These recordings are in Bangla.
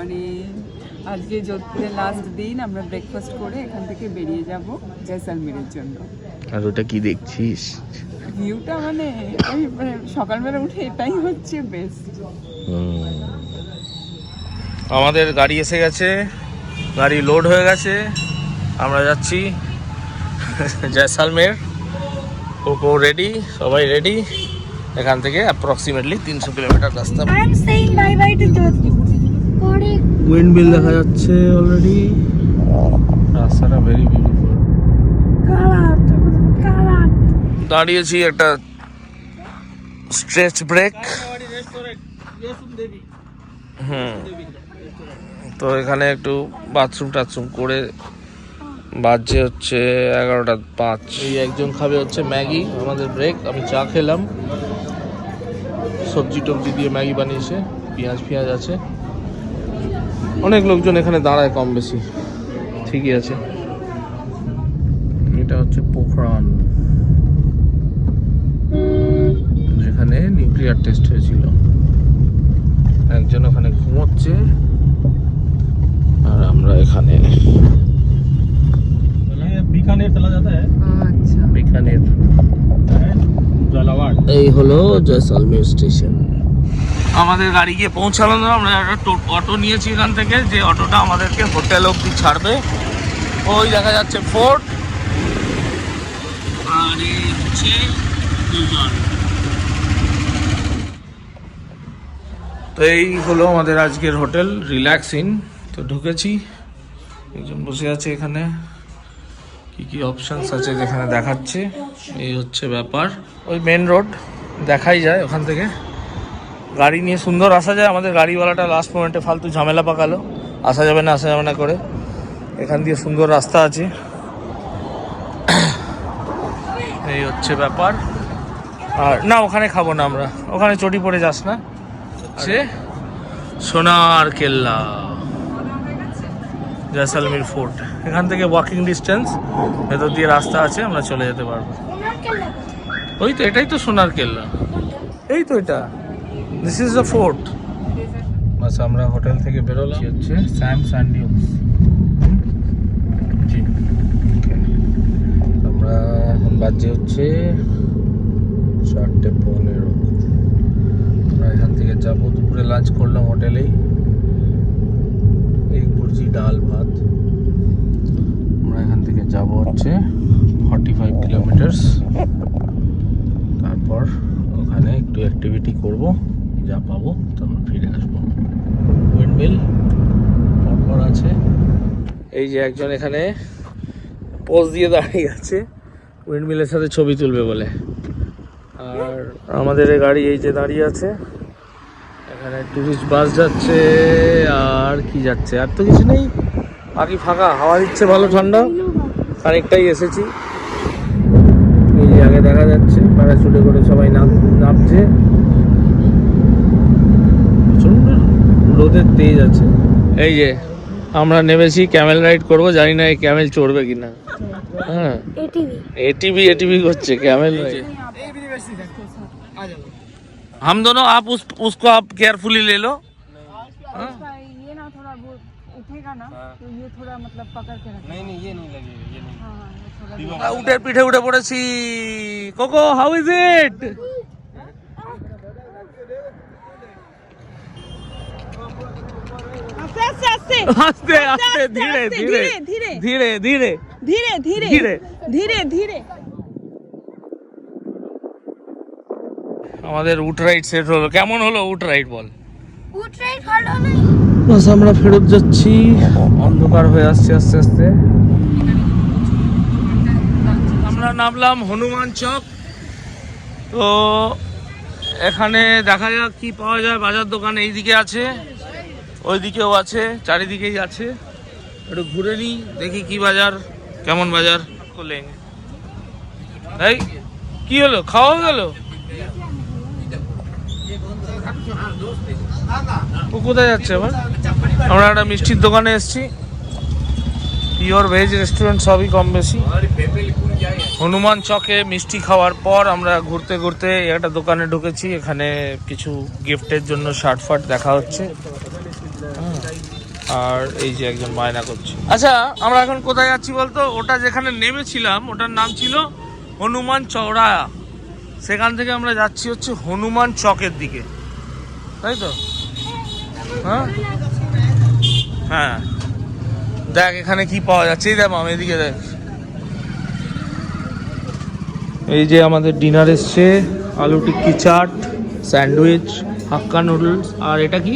মানে আজকে যোধপুরের লাস্ট দিন, আমরা ব্রেকফাস্ট করে এখান থেকে বেরিয়ে যাব জয়সালমীরের জন্য। আর ওটা কি দেখছিস? ভিউটা মানে সকালবেলা উঠে এটাই হচ্ছে বেস্ট। আমাদের গাড়ি এসে গেছে, গাড়ি লোড হয়ে গেছে, আমরা যাচ্ছি জয়সালমের। কোকো রেডি, সবাই রেডি। এখান থেকে অ্যাপ্রক্সিমেটলি 300 কিলোমিটার রাস্তা। উইন্ডমিল দেখা যাচ্ছে অলরেডি। রাস্তাটা ভেরি বিউটিফুল। দাঁড়িয়েছি একটা স্ট্রেচ ব্রেক। তো এখানে একটু বাথরুম টাথরুম করে বাজছে হচ্ছে 11:05। এই একজন খাবে হচ্ছে ম্যাগি, আমাদের ব্রেক। আমি চা খেলাম, সবজি টবজি দিয়ে ম্যাগি বানিয়েছে, পেঁয়াজ আছে। অনেক লোকজন এখানে দাঁড়ায় কম বেশি, ঠিকই আছে। এটা হচ্ছে পোখরান, যেখানে নিউক্লিয়ার টেস্ট হয়েছিল। একজন ওখানে ঘুমোচ্ছে আর আমরা এখানে। বিকানের চলা যেতে হয়। আচ্ছা, বিকানের জালাওয়াড়। এই হলো জয়সালমীর স্টেশন। আমাদের গাড়ি গিয়ে পৌঁছালো না, আমরা একটা অটো নিয়েছি এখান থেকে, যে অটোটা আমাদেরকে হোটেল অবধি ছাড়বে। ওই দেখা যাচ্ছে ফোর্ট, আর এই হচ্ছে দুজন। তো এই হলো আমাদের আজকের হোটেল রিল্যাক্সিং। তো ঢুকেছি, একজন বসে আছে এখানে। কি কি অপশনস আছে যেখানে দেখাচ্ছে, এই হচ্ছে ব্যাপার। ওই মেন রোড দেখাই যায় ওখান থেকে, গাড়ি নিয়ে সুন্দর আসা যায়। আমাদের গাড়িওয়ালাটা লাস্ট মোমেন্টে ফালতু ঝামেলা পাকালো, আসা যাবে না করে। এখান দিয়ে সুন্দর রাস্তা আছে। এই হচ্ছে ব্যাপার। আর না, ওখানে খাবো না আমরা, ওখানে চটি পড়ে যাস না। সে সোনার কেল্লা, জয়সালমীর ফোর্ট। এখান থেকে ওয়াকিং ডিস্টেন্স, ভেতর দিয়ে রাস্তা আছে, আমরা চলে যেতে পারবো। ওই তো, এটাই তো সোনার কেল্লা, এই তো এটা, দিস ইজ দ্য ফোর্ট। বাস আমরা হোটেল থেকে বেরোলাম, হচ্ছে স্যাম স্যান্ডিউস। জি, আমরা এখন বাজে হচ্ছে 4:15। আমরা এখান থেকে যাবো, দুপুরে লাঞ্চ করলাম হোটেলেই, এক বুর্জি ডাল ভাত। আমরা এখান থেকে যাব হচ্ছে 45 কিলোমিটার্স। তারপর ওখানে একটু অ্যাক্টিভিটি করব, যা পাবো তারপর ফিরে আসবো। উইন্ডমিল পরপর আছে। এই যে একজন এখানে পোজ দিয়ে দাঁড়িয়ে আছে, উইন্ডমিলের সাথে ছবি তুলবে বলে। আর আমাদের গাড়ি এই যে দাঁড়িয়ে আছে, এখানে টুরিস্ট বাস যাচ্ছে। আর কি যাচ্ছে, আর তো কিছু নেই, বাকি ফাঁকা। হাওয়া দিচ্ছে ভালো, ঠান্ডা, খানিকটাই এসেছি। এই যে আগে দেখা যাচ্ছে প্যারাশুটে করে সবাই নামছে। প্রচন্ড রোদের তেজ আছে। এই যে আমরা নেমেছি, ক্যামেল রাইড করবো, জানি না এই ক্যামেল চড়বে কিনা। হ্যাঁ, এটিভি করছে ক্যামেল রাইড। हम दोनों, आप उसको आप केयरफुली ले लो। ये ना थोड़ा वो उठेगा ना, तो ये थोड़ा मतलब पकड़ के रखना। नहीं ये नहीं लगेगा, ये नहीं। हाँ, উঠে পিঠে উঠে পড়েছি। Cocoa, how is it? আস্তে আস্তে, ধীরে ধীরে ধীরে ধীরে ধীরে ধীরে ধীরে ধীরে ধীরে। আমাদের উট রাইড সেট হলো। কেমন হলো উট রাইড বল? উট রাইড ভালো না। বাস আমরা ফেরত যাচ্ছি, অন্ধকার হয়ে আসছে আস্তে আস্তে। আমরা নামলাম হনুমান চক। তো এখানে দেখা যাক কি পাওয়া যায়। বাজার দোকান এইদিকে আছে, ওইদিকেও আছে, চারিদিকেই আছে। একটু ঘুরে নিই, দেখি কি বাজার, কেমন বাজার করলেন। এই কি হলো, খাওয়া গেল? ও কোথায় যাচ্ছে আবার? আমরা একটা মিষ্টির দোকানে এসেছি, পিওর ভেজ রেস্টুরেন্ট, সবই কম বেশি। হনুমান চকে মিষ্টি খাওয়ার পর আমরা ঘুরতে ঘুরতে একটা দোকানে ঢুকেছি। এখানে কিছু গিফটের জন্য শার্ট ফাট দেখা হচ্ছে। আর এই যে একজন বায়না করছে। আচ্ছা আমরা এখন কোথায় যাচ্ছি বলতো? ওটা যেখানে নেমেছিলাম ওটার নাম ছিল হনুমান চৌরায়া, সেখান থেকে আমরা যাচ্ছি হচ্ছে হনুমান চকের দিকে, তাই তো? হ্যাঁ হ্যাঁ, দেখ এখানে কি পাওয়া যাচ্ছে। এই দেখ মাম, এদিকে দেখ। এই যে আমাদের ডিনার এসছে, আলু টিক্কি চাট, স্যান্ডউইচ, হাক্কা নুডলস, আর এটা কি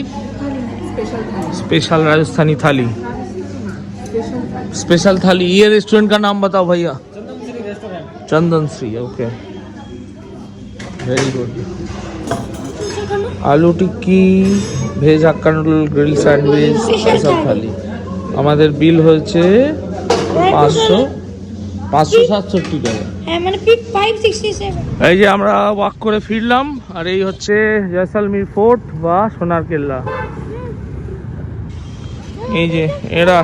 स्पेशल राजस्थानी थाली। स्पेशल थाली। ये रेस्टोरेंट का नाम बताओ भैया। Chandan Shri. Okay, very good. Aloo tikki, veg hakka noodle, grill sandwich, special thali. আমাদের বিল হয়েছে 567 টাকা। হ্যাঁ মানে 567। এই যে আমরা ওয়াক করে ফিরলাম, আর এই হচ্ছে জয়সালমীর ফোর্ট বা সোনার কেল্লা। এই যে এরা